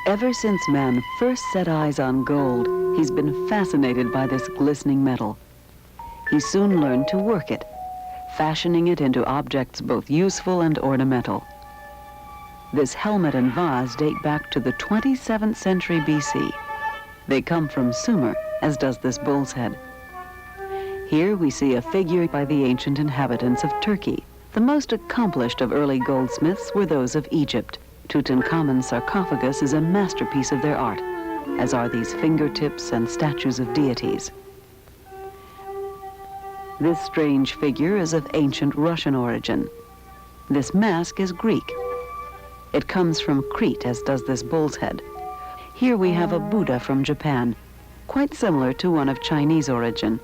Ever since man first set eyes on gold, he's been fascinated by this glistening metal. He soon learned to work it, fashioning it into objects both useful and ornamental. This helmet and vase date back to the 27th century BC. They come from Sumer, as does this bull's head. Here we see a figure by the ancient inhabitants of Turkey. The most accomplished of early goldsmiths were those of Egypt. Tutankhamun's sarcophagus is a masterpiece of their art, as are these fingertips and statues of deities. This strange figure is of ancient Russian origin. This mask is Greek. It comes from Crete, as does this bull's head. Here we have a Buddha from Japan, quite similar to one of Chinese origin.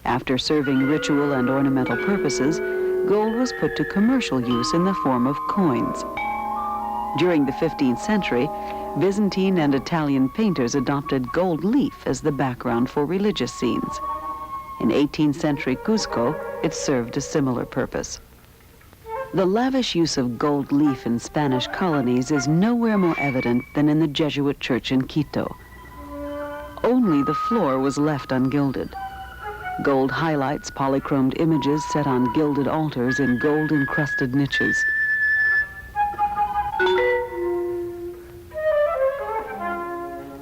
After serving ritual and ornamental purposes, gold was put to commercial use in the form of coins. During the 15th century, Byzantine and Italian painters adopted gold leaf as the background for religious scenes. In 18th century Cusco, it served a similar purpose. The lavish use of gold leaf in Spanish colonies is nowhere more evident than in the Jesuit church in Quito. Only the floor was left ungilded. Gold highlights polychromed images set on gilded altars in gold-encrusted niches.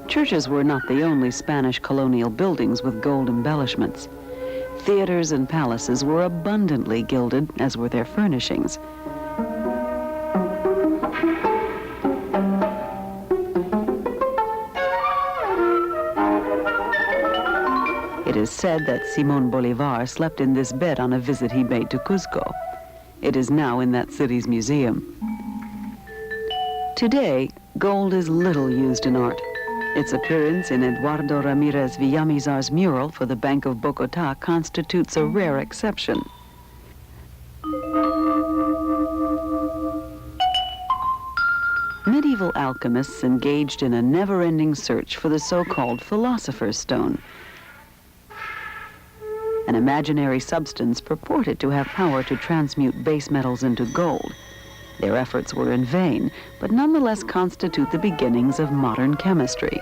Churches were not the only Spanish colonial buildings with gold embellishments. Theaters and palaces were abundantly gilded, as were their furnishings. It is said that Simón Bolívar slept in this bed on a visit he made to Cusco. It is now in that city's museum. Today, gold is little used in art. Its appearance in Eduardo Ramírez Villamizar's mural for the Bank of Bogotá constitutes a rare exception. Medieval alchemists engaged in a never-ending search for the so-called philosopher's stone, an imaginary substance purported to have power to transmute base metals into gold. Their efforts were in vain, but nonetheless constitute the beginnings of modern chemistry.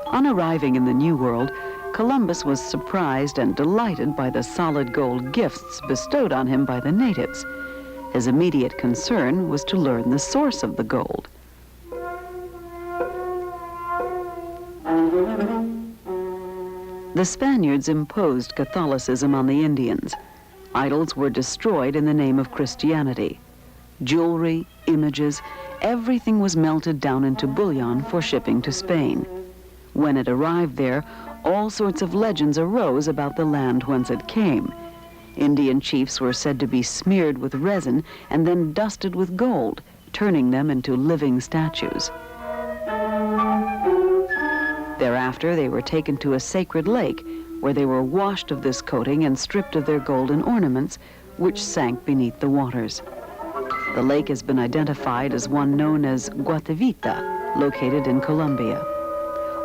On arriving in the New World, Columbus was surprised and delighted by the solid gold gifts bestowed on him by the natives. His immediate concern was to learn the source of the gold. The Spaniards imposed Catholicism on the Indians. Idols were destroyed in the name of Christianity. Jewelry, images, everything was melted down into bullion for shipping to Spain. When it arrived there, all sorts of legends arose about the land whence it came. Indian chiefs were said to be smeared with resin and then dusted with gold, turning them into living statues. Thereafter, they were taken to a sacred lake, where they were washed of this coating and stripped of their golden ornaments, which sank beneath the waters. The lake has been identified as one known as Guatavita, located in Colombia.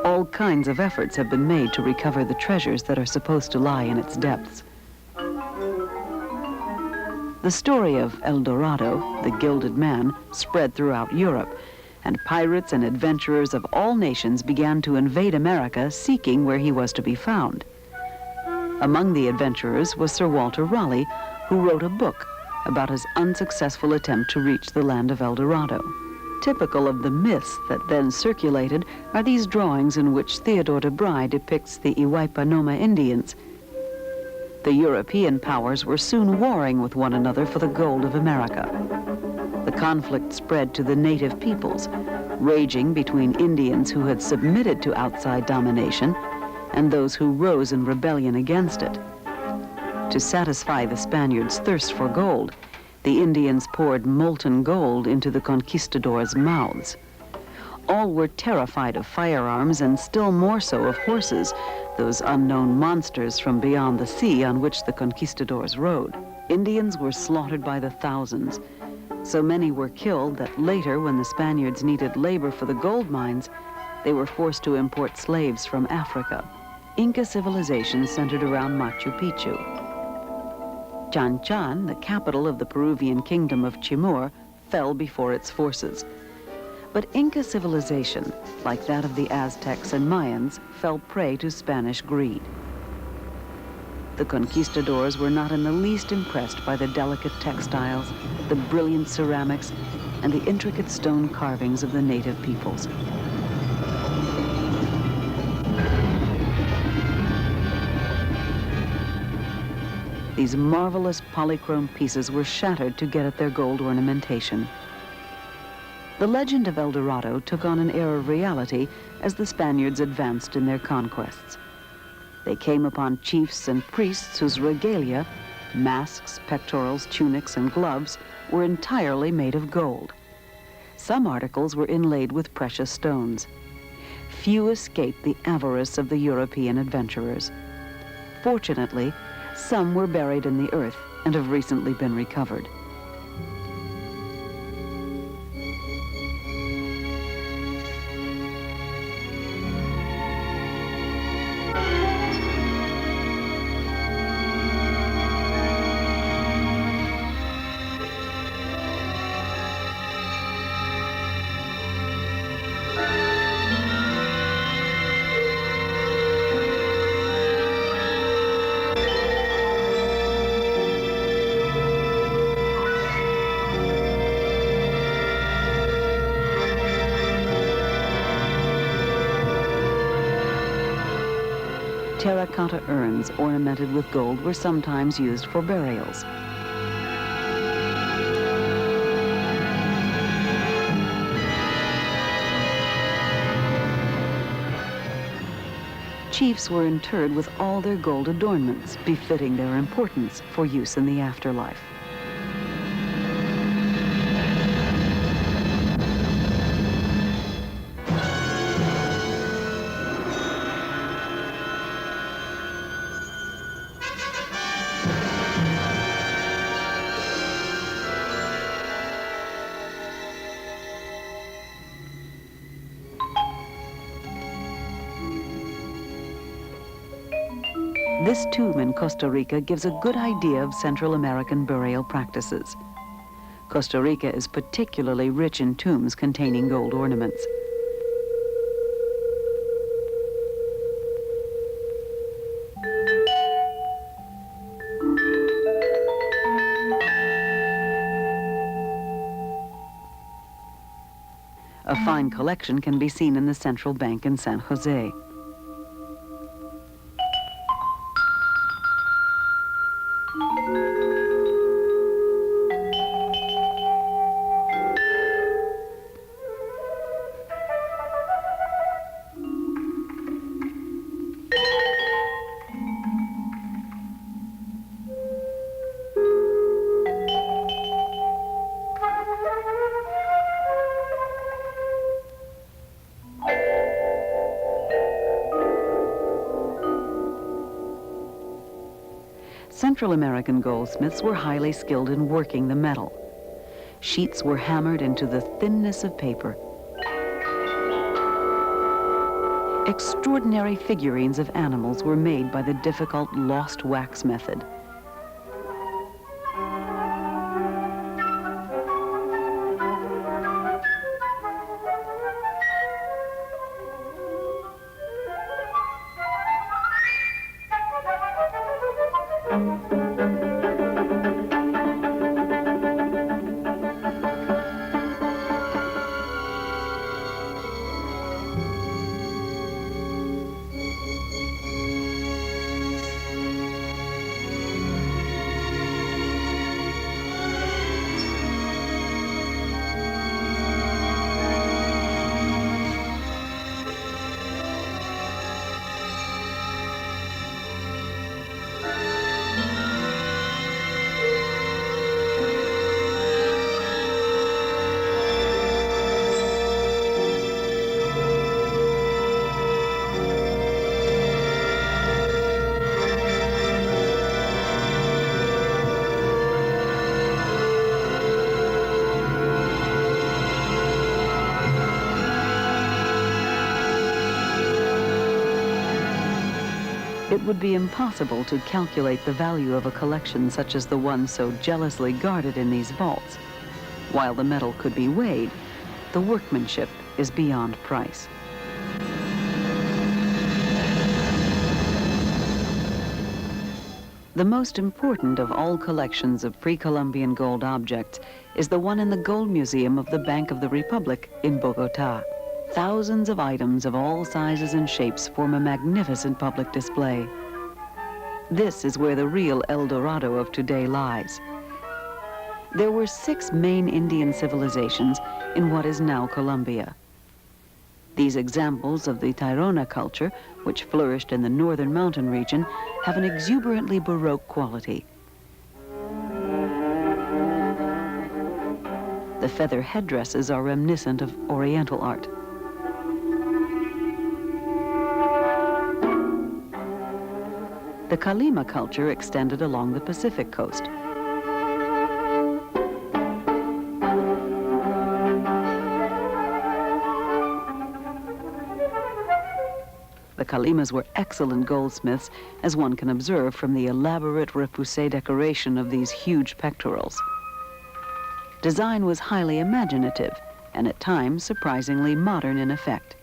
All kinds of efforts have been made to recover the treasures that are supposed to lie in its depths. The story of El Dorado, the gilded man, spread throughout Europe, and pirates and adventurers of all nations began to invade America, seeking where he was to be found. Among the adventurers was Sir Walter Raleigh, who wrote a book about his unsuccessful attempt to reach the land of El Dorado. Typical of the myths that then circulated are these drawings in which Theodore de Bry depicts the Iwaipanoma Indians. The European powers were soon warring with one another for the gold of America. The conflict spread to the native peoples, raging between Indians who had submitted to outside domination and those who rose in rebellion against it. To satisfy the Spaniards' thirst for gold, the Indians poured molten gold into the conquistadors' mouths. All were terrified of firearms and still more so of horses, those unknown monsters from beyond the sea on which the conquistadors rode. Indians were slaughtered by the thousands. So many were killed that later, when the Spaniards needed labor for the gold mines, they were forced to import slaves from Africa. Inca civilization centered around Machu Picchu. Chan, the capital of the Peruvian kingdom of Chimor, fell before its forces. But Inca civilization, like that of the Aztecs and Mayans, fell prey to Spanish greed. The conquistadors were not in the least impressed by the delicate textiles, the brilliant ceramics, and the intricate stone carvings of the native peoples. These marvelous polychrome pieces were shattered to get at their gold ornamentation. The legend of El Dorado took on an air of reality as the Spaniards advanced in their conquests. They came upon chiefs and priests whose regalia, masks, pectorals, tunics, and gloves, were entirely made of gold. Some articles were inlaid with precious stones. Few escaped the avarice of the European adventurers. Fortunately, some were buried in the earth and have recently been recovered. Terracotta urns ornamented with gold were sometimes used for burials. Chiefs were interred with all their gold adornments, befitting their importance for use in the afterlife. This tomb in Costa Rica gives a good idea of Central American burial practices. Costa Rica is particularly rich in tombs containing gold ornaments. A fine collection can be seen in the Central Bank in San Jose. Central American goldsmiths were highly skilled in working the metal. Sheets were hammered into the thinness of paper. Extraordinary figurines of animals were made by the difficult lost wax method. would be impossible to calculate the value of a collection such as the one so jealously guarded in these vaults. While the metal could be weighed, the workmanship is beyond price. The most important of all collections of pre-Columbian gold objects is the one in the Gold Museum of the Bank of the Republic in Bogotá. Thousands of items of all sizes and shapes form a magnificent public display. This is where the real El Dorado of today lies. There were 6 main Indian civilizations in what is now Colombia. These examples of the Tairona culture, which flourished in the northern mountain region, have an exuberantly Baroque quality. The feather headdresses are reminiscent of Oriental art. The Calima culture extended along the Pacific coast. The Calimas were excellent goldsmiths, as one can observe from the elaborate repoussé decoration of these huge pectorals. Design was highly imaginative, and at times surprisingly modern in effect.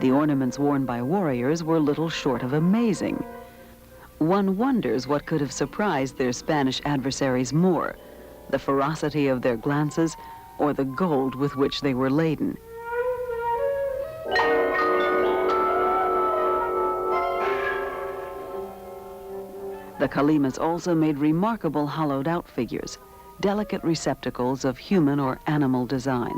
The ornaments worn by warriors were little short of amazing. One wonders what could have surprised their Spanish adversaries more, the ferocity of their glances or the gold with which they were laden. The Calimas also made remarkable hollowed-out figures, delicate receptacles of human or animal design.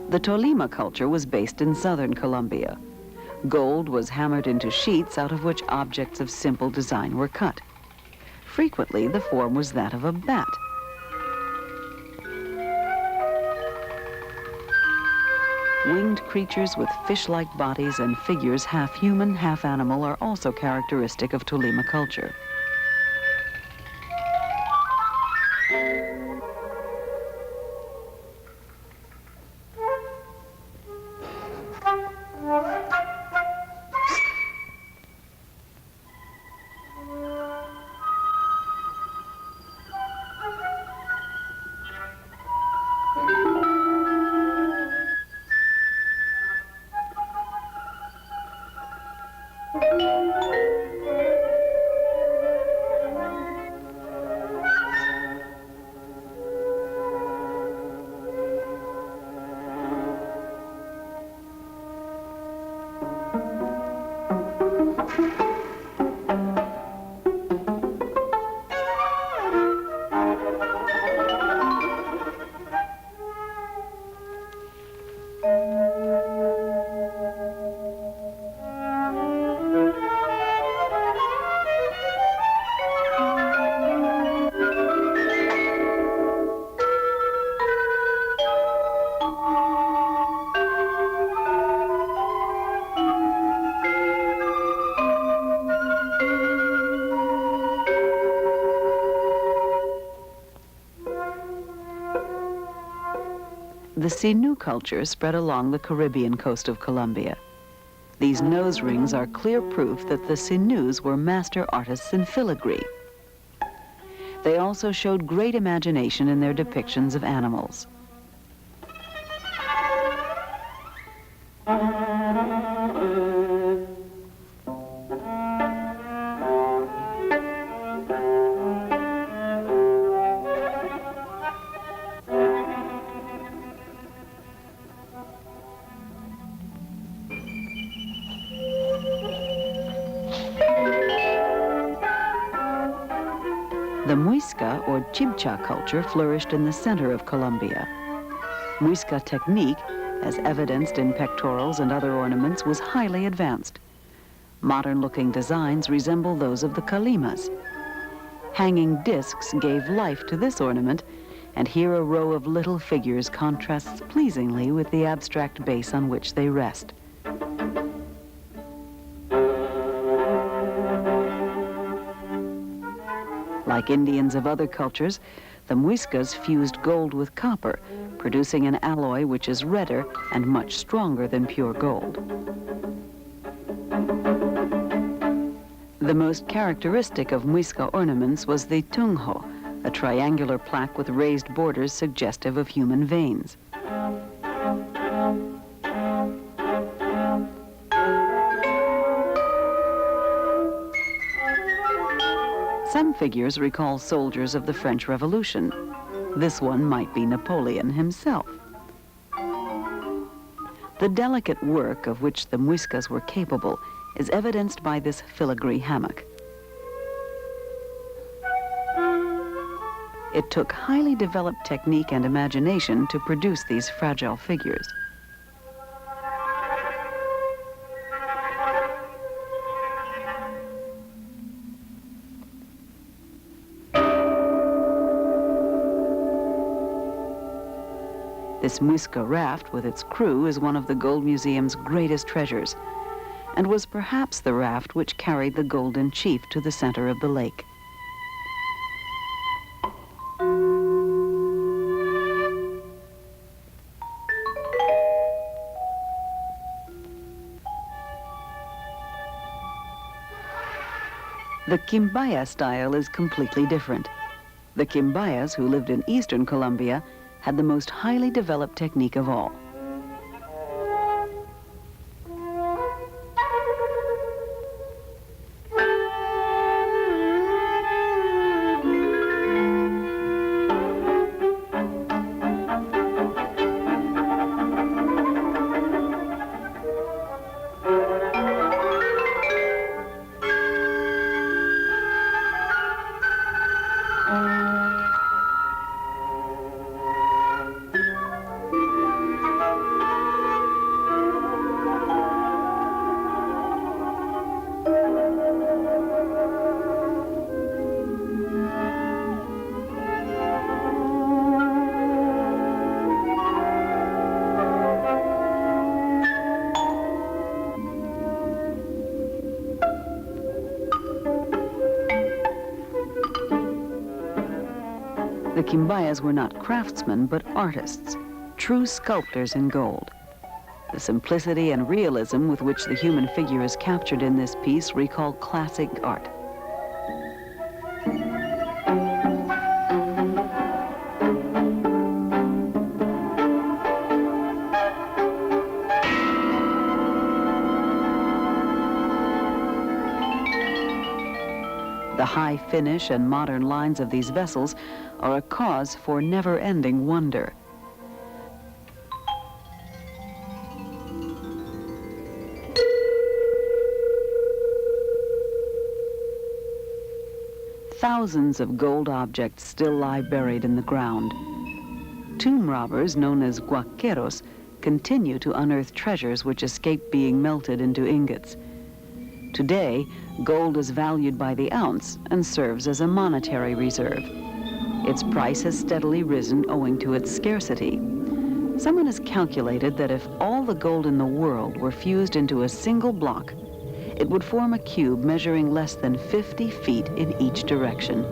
The Tolima culture was based in southern Colombia. Gold was hammered into sheets out of which objects of simple design were cut. Frequently, the form was that of a bat. Winged creatures with fish-like bodies and figures half human, half animal are also characteristic of Tolima culture. The Sinu culture spread along the Caribbean coast of Colombia. These nose rings are clear proof that the Sinus were master artists in filigree. They also showed great imagination in their depictions of animals. The Muisca or Chibcha culture flourished in the center of Colombia. Muisca technique, as evidenced in pectorals and other ornaments, was highly advanced. Modern-looking designs resemble those of the Calimas. Hanging discs gave life to this ornament, and here a row of little figures contrasts pleasingly with the abstract base on which they rest. Like Indians of other cultures, the Muiscas fused gold with copper, producing an alloy which is redder and much stronger than pure gold. The most characteristic of Muisca ornaments was the tungho, a triangular plaque with raised borders suggestive of human veins. Some figures recall soldiers of the French Revolution. This one might be Napoleon himself. The delicate work of which the Muiscas were capable is evidenced by this filigree hammock. It took highly developed technique and imagination to produce these fragile figures. This Muisca raft with its crew is one of the Gold Museum's greatest treasures, and was perhaps the raft which carried the Golden Chief to the center of the lake. The Quimbaya style is completely different. The Quimbayas, who lived in eastern Colombia, had the most highly developed technique of all. The Quimbayas were not craftsmen, but artists, true sculptors in gold. The simplicity and realism with which the human figure is captured in this piece recall classic art. The high finish and modern lines of these vessels are a cause for never-ending wonder. Thousands of gold objects still lie buried in the ground. Tomb robbers, known as guaqueros, continue to unearth treasures which escape being melted into ingots. Today, gold is valued by the ounce and serves as a monetary reserve. Its price has steadily risen owing to its scarcity. Someone has calculated that if all the gold in the world were fused into a single block, it would form a cube measuring less than 50 feet in each direction.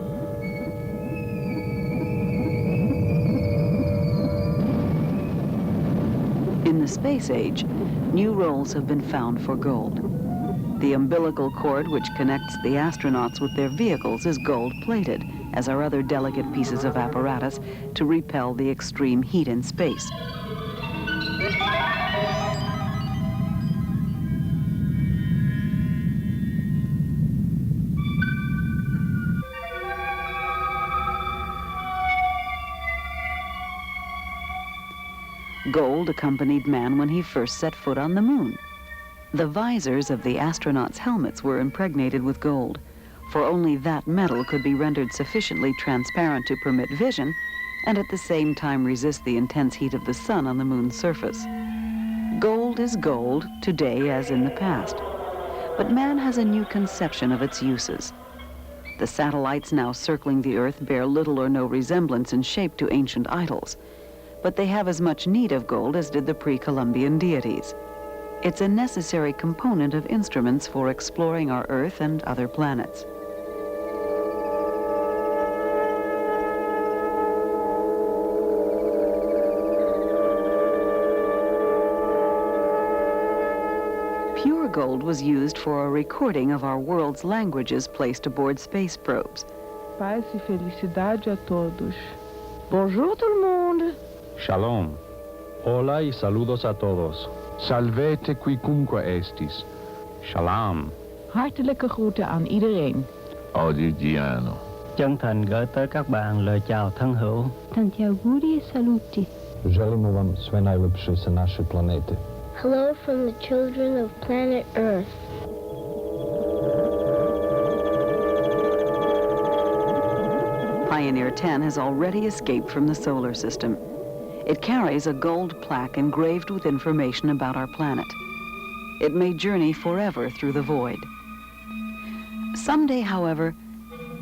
In the space age, new roles have been found for gold. The umbilical cord which connects the astronauts with their vehicles is gold-plated, as are other delicate pieces of apparatus to repel the extreme heat in space. Gold accompanied man when he first set foot on the moon. The visors of the astronauts' helmets were impregnated with gold, for only that metal could be rendered sufficiently transparent to permit vision and at the same time resist the intense heat of the sun on the moon's surface. Gold is gold today as in the past, but man has a new conception of its uses. The satellites now circling the Earth bear little or no resemblance in shape to ancient idols, but they have as much need of gold as did the pre-Columbian deities. It's a necessary component of instruments for exploring our Earth and other planets. Pure gold was used for a recording of our world's languages placed aboard space probes. Paz e felicidade a todos. Bonjour tout le monde. Shalom. Hola y saludos a todos. Salvete quicunque estis. Shalom. Hartelijke groeten aan iedereen. Audigiano. Chân thành gửi tới các bạn lời chào thân hữu. Tanti auguri e saluti. Želimo vam sve najlepše sa naše planete. Hello from the children of planet Earth. Pioneer 10 has already escaped from the solar system. It carries a gold plaque engraved with information about our planet. It may journey forever through the void. Someday, however,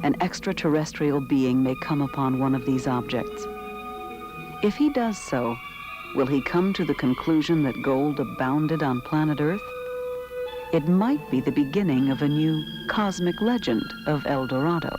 an extraterrestrial being may come upon one of these objects. If he does so, will he come to the conclusion that gold abounded on planet Earth? It might be the beginning of a new cosmic legend of El Dorado.